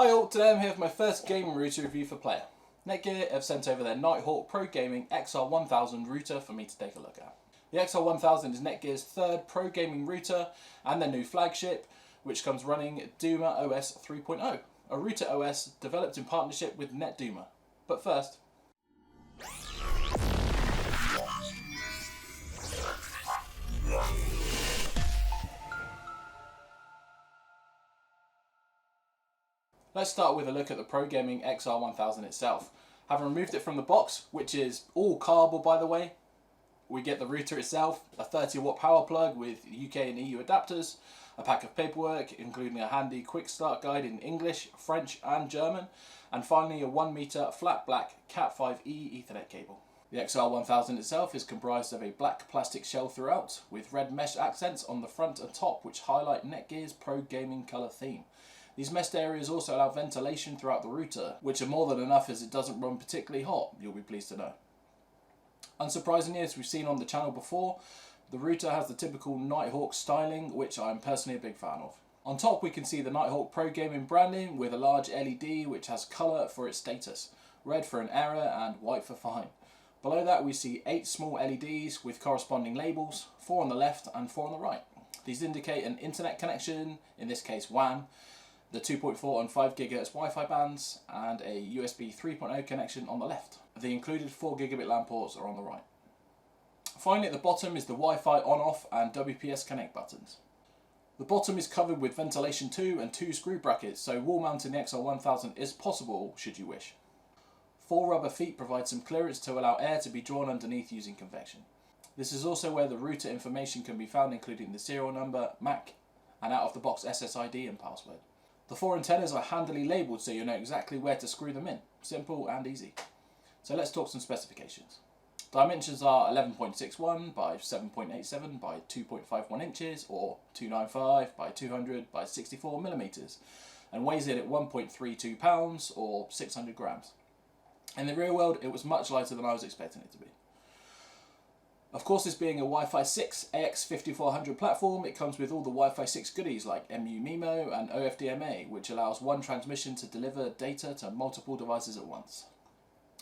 Hi all, today I'm here for my first gaming router review for Player. NETGEAR have sent over their Nighthawk Pro Gaming XR1000 router for me to take a look at. The XR1000 is NETGEAR's third pro gaming router and their new flagship, which comes running Duma OS 3.0, a router OS developed in partnership with NetDuma. But first, let's start with a look at the Pro Gaming XR1000 itself. Having removed it from the box, which is all cardboard by the way, we get the router itself, a 30-watt power plug with UK and EU adapters, a pack of paperwork including a handy quick start guide in English, French and German, and finally a 1 meter flat black Cat5e Ethernet cable. The XR1000 itself is comprised of a black plastic shell throughout with red mesh accents on the front and top which highlight NETGEAR's Pro Gaming colour theme. These meshed areas also allow ventilation throughout the router, which are more than enough as it doesn't run particularly hot, you'll be pleased to know. Unsurprisingly, as we've seen on the channel before, the router has the typical Nighthawk styling, which I'm personally a big fan of. On top we can see the Nighthawk Pro Gaming branding with a large LED which has colour for its status, red for an error and white for fine. Below that we see 8 small LEDs with corresponding labels, 4 on the left and 4 on the right. These indicate an internet connection, in this case WAN, the 2.4 and 5 GHz Wi-Fi bands, and a USB 3.0 connection on the left. The included 4 gigabit LAN ports are on the right. Finally at the bottom is the Wi-Fi on-off and WPS connect buttons. The bottom is covered with ventilation too and 2 screw brackets, so wall mounting the XR1000 is possible should you wish. 4 rubber feet provide some clearance to allow air to be drawn underneath using convection. This is also where the router information can be found, including the serial number, MAC, and out of the box SSID and password. The 4 antennas are handily labelled so you know exactly where to screw them in. Simple and easy. So let's talk some specifications. Dimensions are 11.61 by 7.87 by 2.51 inches or 295 by 200 by 64 millimeters and weighs in at 1.32 pounds or 600 grams. In the real world it was much lighter than I was expecting it to be. Of course, this being a Wi-Fi 6 AX5400 platform, it comes with all the Wi-Fi 6 goodies like MU-MIMO and OFDMA, which allows one transmission to deliver data to multiple devices at once.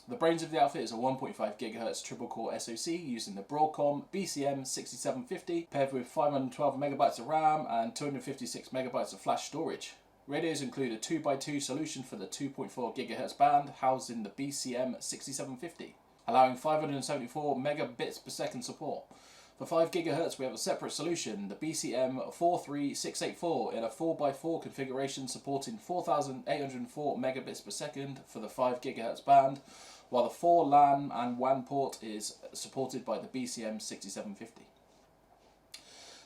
The brains of the outfit is a 1.5 GHz triple-core SoC using the Broadcom BCM6750, paired with 512 MB of RAM and 256 MB of flash storage. Radios include a 2x2 solution for the 2.4 GHz band housed in the BCM6750. Allowing 574 megabits per second support. For 5 GHz we have a separate solution, the BCM43684 in a 4x4 configuration supporting 4804 megabits per second for the 5 GHz band, while the 4 LAN and WAN port is supported by the BCM6750.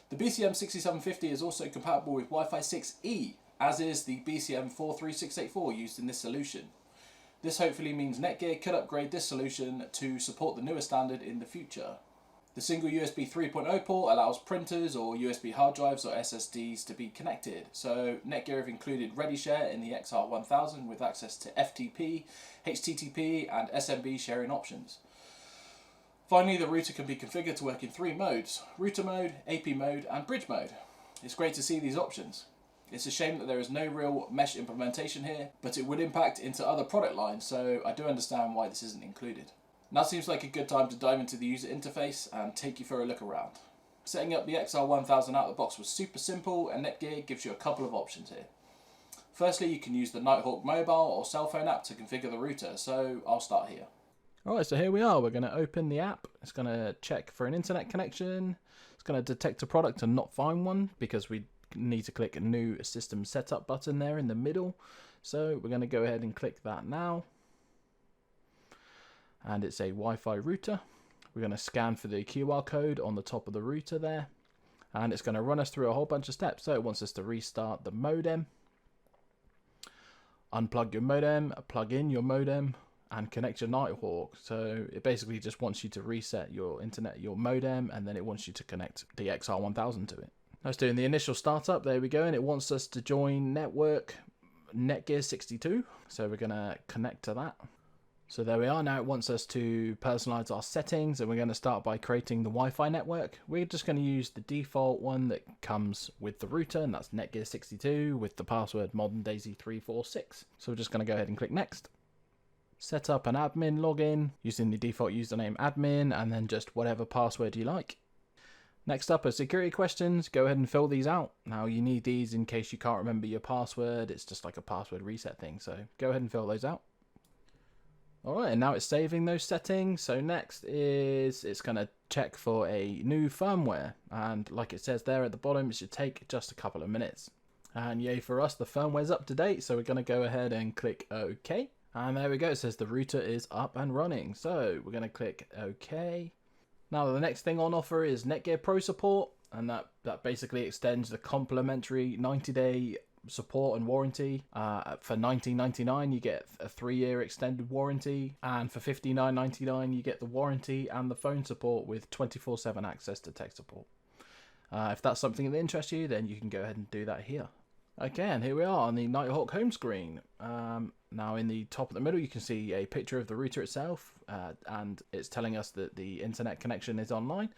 The BCM6750 is also compatible with Wi-Fi 6E, as is the BCM43684 used in this solution. This hopefully means NETGEAR could upgrade this solution to support the newer standard in the future. The single USB 3.0 port allows printers or USB hard drives or SSDs to be connected, so NETGEAR have included ReadyShare in the XR1000 with access to FTP, HTTP and SMB sharing options. Finally, the router can be configured to work in 3 modes: router mode, AP mode and bridge mode. It's great to see these options. It's a shame that there is no real mesh implementation here, but it would impact into other product lines, so I do understand why this isn't included. Now seems like a good time to dive into the user interface and take you for a look around. Setting up the XR1000 out of the box was super simple, and NETGEAR gives you a couple of options here. Firstly, you can use the Nighthawk mobile or cell phone app to configure the router, so I'll start here. Alright, so here we are. We're going to open the app. It's going to check for an internet connection. It's going to detect a product and not find one because we need to click a new system setup button there in the middle, so we're going to go ahead and click that now, and it's a Wi-Fi router. We're going to scan for the QR code on the top of the router there, and it's going to run us through a whole bunch of steps. So it wants us to restart the modem, unplug your modem, plug in your modem and connect your Nighthawk. So it basically just wants you to reset your internet, your modem, and then it wants you to connect the XR1000 to it. Now it's doing the initial startup, there we go, and it wants us to join network NETGEAR 62, so we're going to connect to that. So there we are. Now it wants us to personalize our settings, and we're going to start by creating the Wi-Fi network. We're just going to use the default one that comes with the router, and that's NETGEAR 62 with the password moderndaisy346. So we're just going to go ahead and click next. Set up an admin login using the default username admin, and then just whatever password you like. Next up are security questions. Go ahead and fill these out. Now you need these in case you can't remember your password. It's just like a password reset thing, so go ahead and fill those out. Alright, and now it's saving those settings. So next is it's going to check for a new firmware, and like it says there at the bottom, it should take just a couple of minutes. And yay for us, the firmware's up to date, so we're going to go ahead and click OK. And there we go, it says the router is up and running. So we're going to click OK. Now the next thing on offer is NETGEAR Pro support, and that basically extends the complimentary 90-day support and warranty. For $19.99 you get a 3-year extended warranty, and for $59.99 you get the warranty and the phone support with 24/7 access to tech support. If that's something that interests you, then you can go ahead and do that here. Okay, and here we are on the Nighthawk home screen. Now in the top of the middle you can see a picture of the router itself, and it's telling us that the internet connection is online.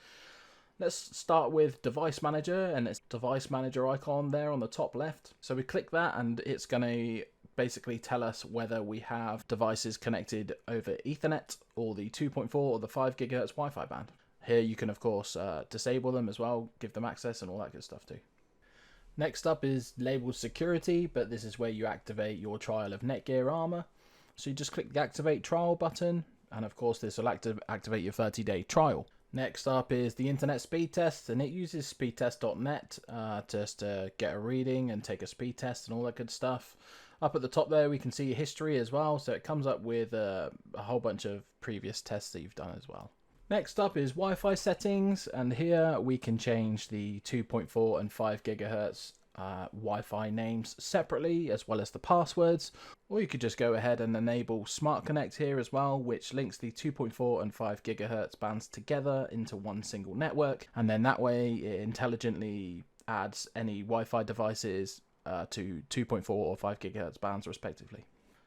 Let's start with Device Manager, and it's Device Manager icon there on the top left. So we click that, and it's going to basically tell us whether we have devices connected over Ethernet or the 2.4 or the 5 GHz Wi-Fi band. Here you can of course disable them as well, give them access and all that good stuff too. Next up is labeled Security, but this is where you activate your trial of NETGEAR Armor. So you just click the Activate Trial button, and of course this will activate your 30-day trial. Next up is the internet speed test, and it uses speedtest.net just to get a reading and take a speed test and all that good stuff. Up at the top there we can see history as well, so it comes up with a whole bunch of previous tests that you've done as well. Next up is Wi-Fi settings, and here we can change the 2.4 and 5 GHz Wi-Fi names separately, as well as the passwords, or you could just go ahead and enable Smart Connect here as well, which links the 2.4 and 5 GHz bands together into one single network, and then that way it intelligently adds any Wi-Fi devices to 2.4 or 5 GHz bands respectively.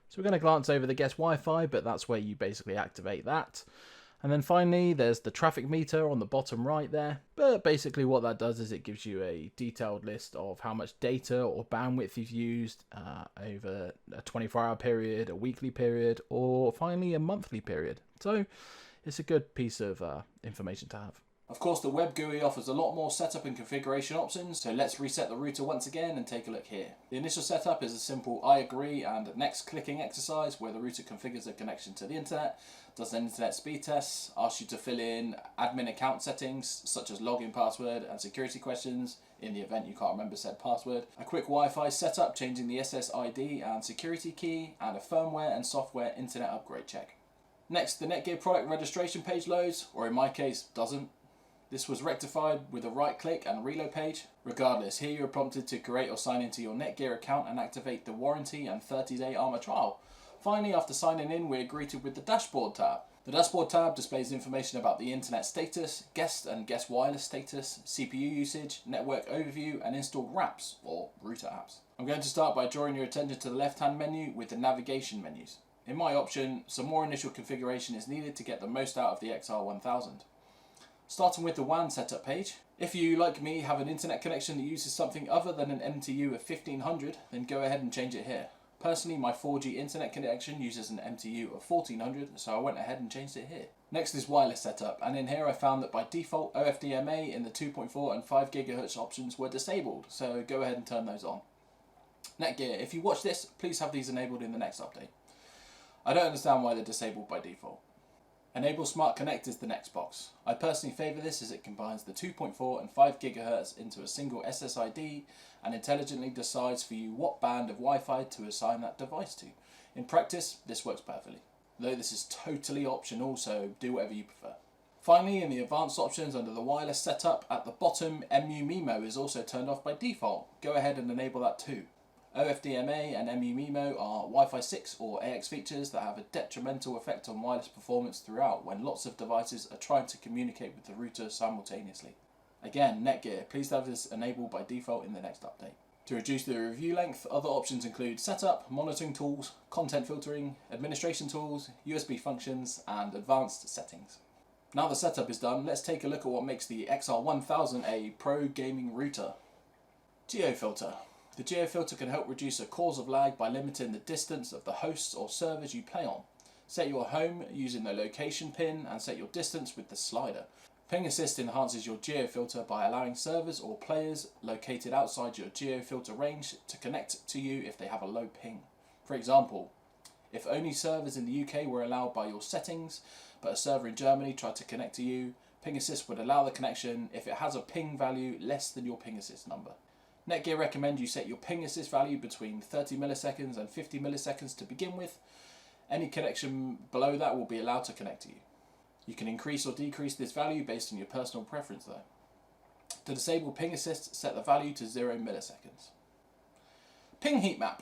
So we're going to glance over the guest Wi-Fi, but that's where you basically activate that. And then finally, there's the traffic meter on the bottom right there. But basically what that does is it gives you a detailed list of how much data or bandwidth you've used over a 24-hour period, a weekly period, or finally a monthly period. So it's a good piece of information to have. Of course, the web GUI offers a lot more setup and configuration options, so let's reset the router once again and take a look here. The initial setup is a simple I agree and next clicking exercise where the router configures a connection to the internet, does an internet speed test, asks you to fill in admin account settings such as login password and security questions in the event you can't remember said password, a quick Wi-Fi setup changing the SSID and security key, and a firmware and software internet upgrade check. Next, the NETGEAR product registration page loads, or in my case, doesn't. This was rectified with a right click and reload page. Regardless, here you are prompted to create or sign into your NETGEAR account and activate the warranty and 30-day Armor trial. Finally, after signing in, we're greeted with the Dashboard tab. The Dashboard tab displays information about the internet status, guest and guest wireless status, CPU usage, network overview, and installed wraps or router apps. I'm going to start by drawing your attention to the left-hand menu with the navigation menus. In my option, some more initial configuration is needed to get the most out of the XR1000. Starting with the WAN setup page. If you, like me, have an internet connection that uses something other than an MTU of 1500, then go ahead and change it here. Personally, my 4G internet connection uses an MTU of 1400, so I went ahead and changed it here. Next is wireless setup, and in here I found that by default OFDMA in the 2.4 and 5 GHz options were disabled, so go ahead and turn those on. NETGEAR, if you watch this, please have these enabled in the next update. I don't understand why they're disabled by default. Enable Smart Connect is the next box. I personally favour this as it combines the 2.4 and 5 GHz into a single SSID and intelligently decides for you what band of Wi-Fi to assign that device to. In practice, this works perfectly, though this is totally optional, so do whatever you prefer. Finally, in the advanced options under the wireless setup, at the bottom, MU-MIMO is also turned off by default. Go ahead and enable that too. OFDMA and MU-MIMO are Wi-Fi 6 or AX features that have a detrimental effect on wireless performance throughout when lots of devices are trying to communicate with the router simultaneously. Again, NETGEAR, please have this enabled by default in the next update. To reduce the review length, other options include setup, monitoring tools, content filtering, administration tools, USB functions, and advanced settings. Now the setup is done, let's take a look at what makes the XR1000 a pro gaming router. GeoFilter. The GeoFilter can help reduce a cause of lag by limiting the distance of the hosts or servers you play on. Set your home using the location pin and set your distance with the slider. Ping Assist enhances your GeoFilter by allowing servers or players located outside your GeoFilter range to connect to you if they have a low ping. For example, if only servers in the UK were allowed by your settings, but a server in Germany tried to connect to you, Ping Assist would allow the connection if it has a ping value less than your Ping Assist number. NETGEAR recommend you set your Ping Assist value between 30 milliseconds and 50 milliseconds to begin with. Any connection below that will be allowed to connect to you. You can increase or decrease this value based on your personal preference though. To disable Ping Assist, set the value to 0 milliseconds. Ping Heatmap.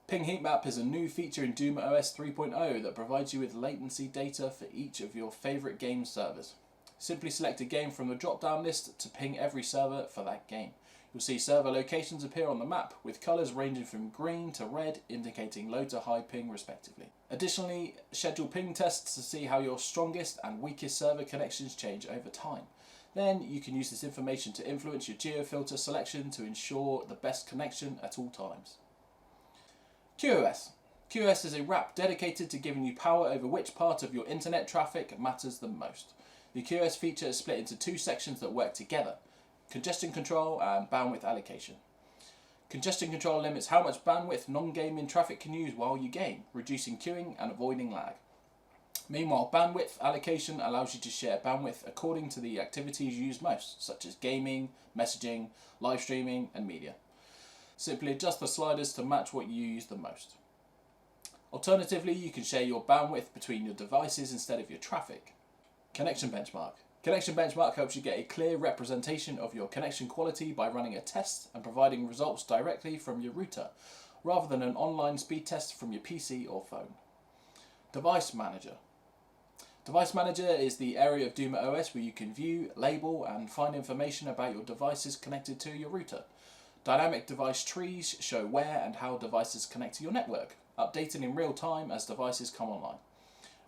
Ping Heatmap is a new feature in DumaOS 3.0 that provides you with latency data for each of your favourite game servers. Simply select a game from the drop-down list to ping every server for that game. You'll see server locations appear on the map, with colours ranging from green to red, indicating low to high ping respectively. Additionally, schedule ping tests to see how your strongest and weakest server connections change over time. Then you can use this information to influence your GeoFilter selection to ensure the best connection at all times. QoS. QoS is a wrap dedicated to giving you power over which part of your internet traffic matters the most. The QoS feature is split into two sections that work together: congestion control and bandwidth allocation. Congestion control limits how much bandwidth non-gaming traffic can use while you game, reducing queuing and avoiding lag. Meanwhile, bandwidth allocation allows you to share bandwidth according to the activities you use most, such as gaming, messaging, live streaming, and media. Simply adjust the sliders to match what you use the most. Alternatively, you can share your bandwidth between your devices instead of your traffic. Connection benchmark. Connection benchmark helps you get a clear representation of your connection quality by running a test and providing results directly from your router, rather than an online speed test from your PC or phone. Device Manager. Device Manager is the area of DumaOS where you can view, label, and find information about your devices connected to your router. Dynamic device trees show where and how devices connect to your network, updated in real time as devices come online.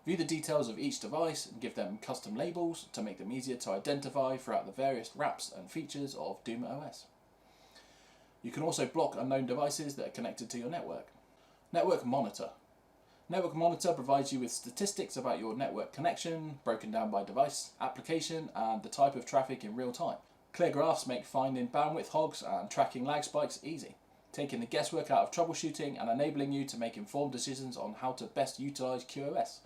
View the details of each device and give them custom labels to make them easier to identify throughout the various wraps and features of DumaOS. You can also block unknown devices that are connected to your network. Network Monitor. Network Monitor provides you with statistics about your network connection, broken down by device, application, and the type of traffic in real time. Clear graphs make finding bandwidth hogs and tracking lag spikes easy, taking the guesswork out of troubleshooting and enabling you to make informed decisions on how to best utilize QoS.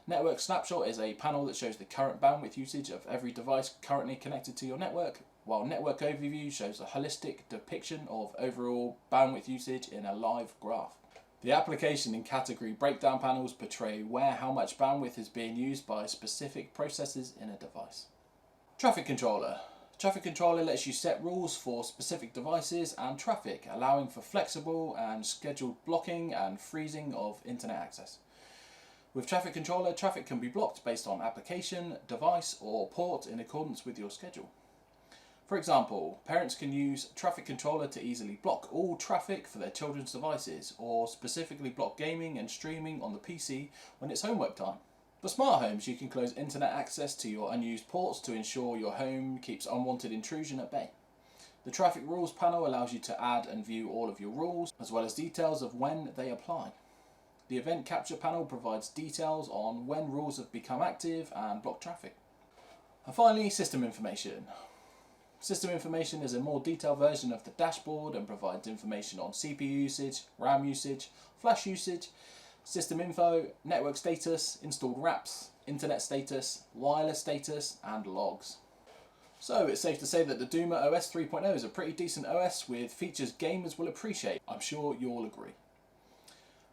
Network Snapshot is a panel that shows the current bandwidth usage of every device currently connected to your network, while Network Overview shows a holistic depiction of overall bandwidth usage in a live graph. The application and category breakdown panels portray where how much bandwidth is being used by specific processes in a device. Traffic Controller. Traffic Controller lets you set rules for specific devices and traffic, allowing for flexible and scheduled blocking and freezing of internet access. With Traffic Controller, traffic can be blocked based on application, device, or port in accordance with your schedule. For example, parents can use Traffic Controller to easily block all traffic for their children's devices, or specifically block gaming and streaming on the PC when it's homework time. For smart homes, you can close internet access to your unused ports to ensure your home keeps unwanted intrusion at bay. The Traffic Rules panel allows you to add and view all of your rules, as well as details of when they apply. The Event Capture panel provides details on when rules have become active and blocked traffic. And finally, System Information. System Information is a more detailed version of the dashboard and provides information on CPU usage, RAM usage, flash usage, system info, network status, installed wraps, internet status, wireless status, and logs. So it's safe to say that the DumaOS 3.0 is a pretty decent OS with features gamers will appreciate. I'm sure you'll agree.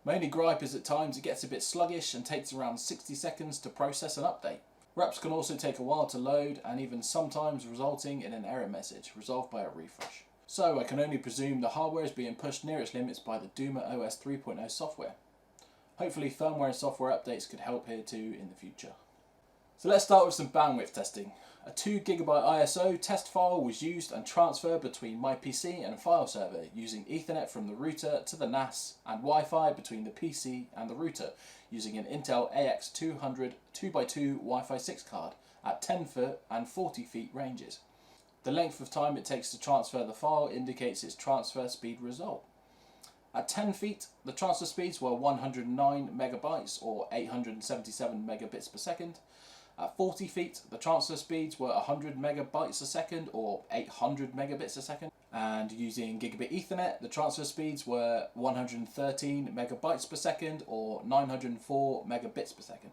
My only gripe is at times it gets a bit sluggish and takes around 60 seconds to process an update. Wraps can also take a while to load and even sometimes resulting in an error message resolved by a refresh. So I can only presume the hardware is being pushed near its limits by the DumaOS 3.0 software. Hopefully firmware and software updates could help here too in the future. So let's start with some bandwidth testing. A 2 GB ISO test file was used and transferred between my PC and file server using Ethernet from the router to the NAS and Wi-Fi between the PC and the router using an Intel AX200 2x2 Wi-Fi 6 card at 10 foot and 40 feet ranges. The length of time it takes to transfer the file indicates its transfer speed result. At 10 feet, the transfer speeds were 109 megabytes or 877 megabits per second. At 40 feet, the transfer speeds were 100 megabytes a second or 800 megabits a second. And using gigabit Ethernet, the transfer speeds were 113 megabytes per second or 904 megabits per second.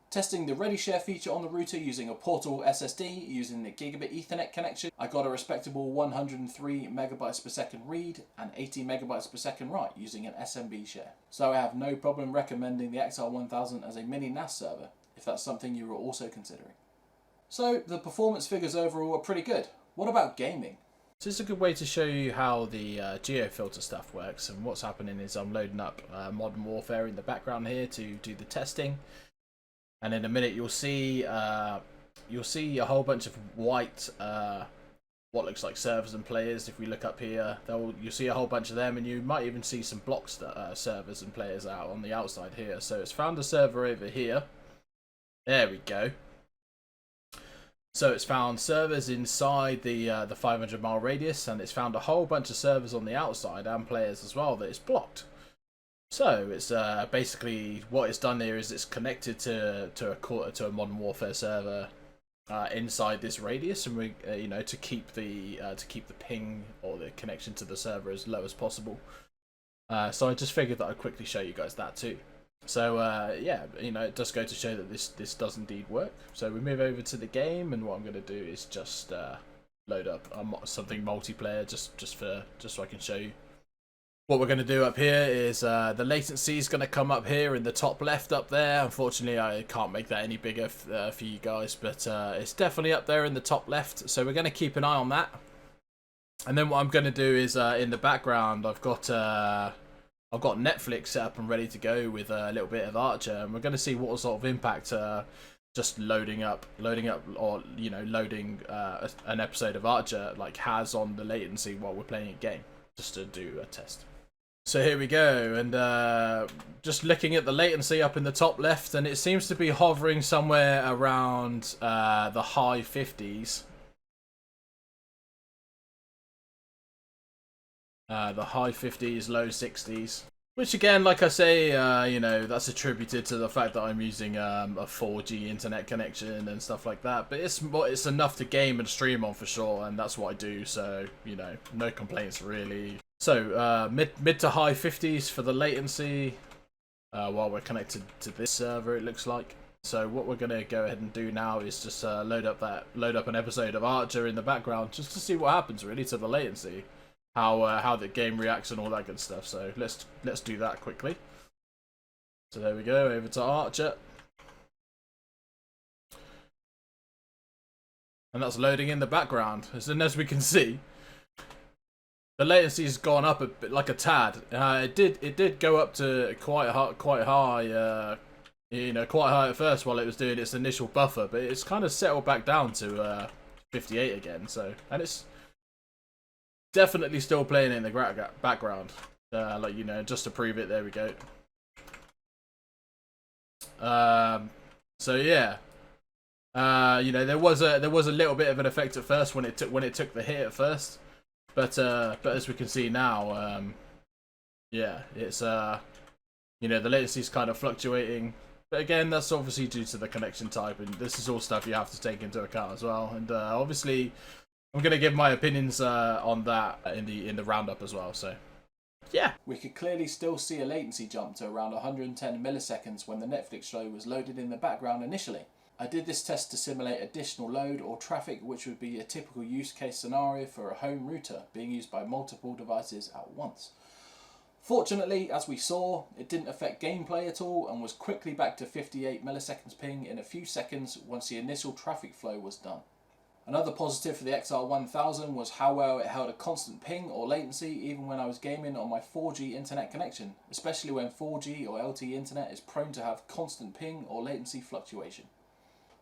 Testing the ReadyShare feature on the router using a portable SSD using the gigabit Ethernet connection, I got a respectable 103 megabytes per second read and 80 megabytes per second write using an SMB share. So I have no problem recommending the XR1000 as a mini NAS server, if that's something you are also considering. So the performance figures overall are pretty good. What about gaming? So this is a good way to show you how the geofilter stuff works, and what's happening is I'm loading up Modern Warfare in the background here to do the testing, and in a minute you'll see a whole bunch of white what looks like servers and players. If we look up here, you'll see a whole bunch of them, and you might even see some block servers and players out on the outside here. So it's found a server over here. There we go. So it's found servers inside the 500-mile radius, and it's found a whole bunch of servers on the outside and players as well that it's blocked. So it's basically what it's done here is it's connected to a Modern Warfare server inside this radius, and we to keep the ping or the connection to the server as low as possible. So I just figured that I'd quickly show you guys that too. So yeah, it does go to show that this does indeed work. So we move over to the game, and what I'm going to do is just load up something multiplayer, just so I can show you. What we're going to do up here is the latency is going to come up here in the top left up there. Unfortunately, I can't make that any bigger for you guys, but it's definitely up there in the top left. So we're going to keep an eye on that. And then what I'm going to do is in the background, I've got Netflix set up and ready to go with a little bit of Archer, and we're going to see what sort of impact just loading up or loading an episode of Archer has on the latency while we're playing a game, just to do a test. So here we go, and just looking at the latency up in the top left, and it seems to be hovering somewhere around the high 50s. The high 50s, low 60s. Which again, like I say, that's attributed to the fact that I'm using a 4G internet connection and stuff like that. But it's enough to game and stream on for sure, and that's what I do. So no complaints really. So mid to high 50s for the latency while we're connected to this server, it looks like. So what we're gonna go ahead and do now is just load up an episode of Archer in the background, just to see what happens really to the latency. How the game reacts and all that good stuff. So let's do that quickly. So there we go, over to Archer, and that's loading in the background. As we can see, the latency's gone up a bit, like a tad. It did go up to quite high, quite high at first while it was doing its initial buffer, but it's kind of settled back down to 58 again. So, and it's definitely still playing in the background, just to prove it. There we go. So yeah, there was a little bit of an effect at first when it took the hit at first, but as we can see now, yeah, it's the latency's kind of fluctuating. But again, that's obviously due to the connection type, and this is all stuff you have to take into account as well. And obviously, I'm going to give my opinions on that in the roundup as well. So, yeah. We could clearly still see a latency jump to around 110 milliseconds when the Netflix show was loaded in the background initially. I did this test to simulate additional load or traffic, which would be a typical use case scenario for a home router being used by multiple devices at once. Fortunately, as we saw, it didn't affect gameplay at all and was quickly back to 58 milliseconds ping in a few seconds once the initial traffic flow was done. Another positive for the XR1000 was how well it held a constant ping or latency even when I was gaming on my 4G internet connection, especially when 4G or LTE internet is prone to have constant ping or latency fluctuation.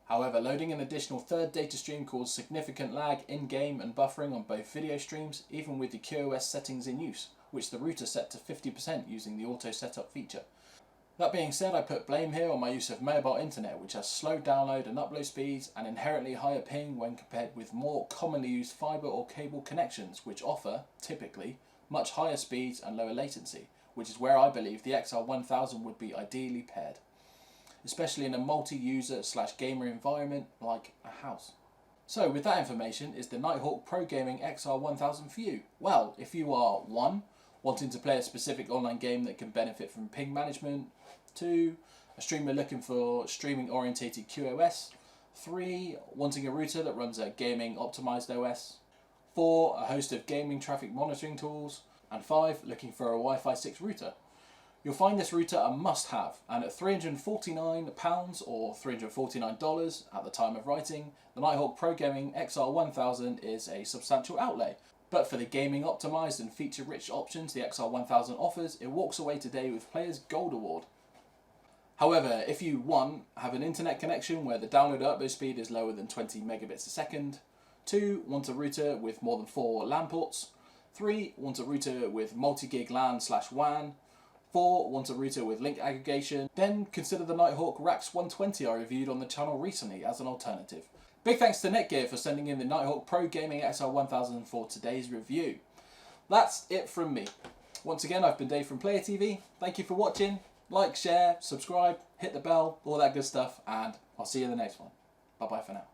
However, loading an additional third data stream caused significant lag in-game and buffering on both video streams, even with the QoS settings in use, which the router set to 50% using the auto setup feature. That being said, I put blame here on my use of mobile internet, which has slow download and upload speeds and inherently higher ping when compared with more commonly used fibre or cable connections, which offer, typically, much higher speeds and lower latency, which is where I believe the XR1000 would be ideally paired, especially in a multi-user / gamer environment like a house. So with that information, is the Nighthawk Pro Gaming XR1000 for you? Well, if you are 1. Wanting to play a specific online game that can benefit from ping management, 2. A streamer looking for streaming orientated QoS, 3. Wanting a router that runs a gaming optimized OS, 4. A host of gaming traffic monitoring tools, and 5. Looking for a Wi-Fi 6 router. You'll find this router a must-have, and at £349 or $349 at the time of writing, the Nighthawk Pro Gaming XR1000 is a substantial outlay. But for the gaming optimised and feature-rich options the XR1000 offers, it walks away today with Player's Gold Award. However, if you 1. Have an internet connection where the download upload speed is lower than 20 megabits a second, 2. Want a router with more than 4 LAN ports, 3. Want a router with multi-gig LAN / WAN, 4. Want a router with link aggregation, then consider the Nighthawk RAX 120 I reviewed on the channel recently as an alternative. Big thanks to NETGEAR for sending in the Nighthawk Pro Gaming XR1000 for today's review. That's it from me. Once again, I've been Dave from Player TV. Thank you for watching. Like, share, subscribe, hit the bell, all that good stuff, and I'll see you in the next one. Bye bye for now.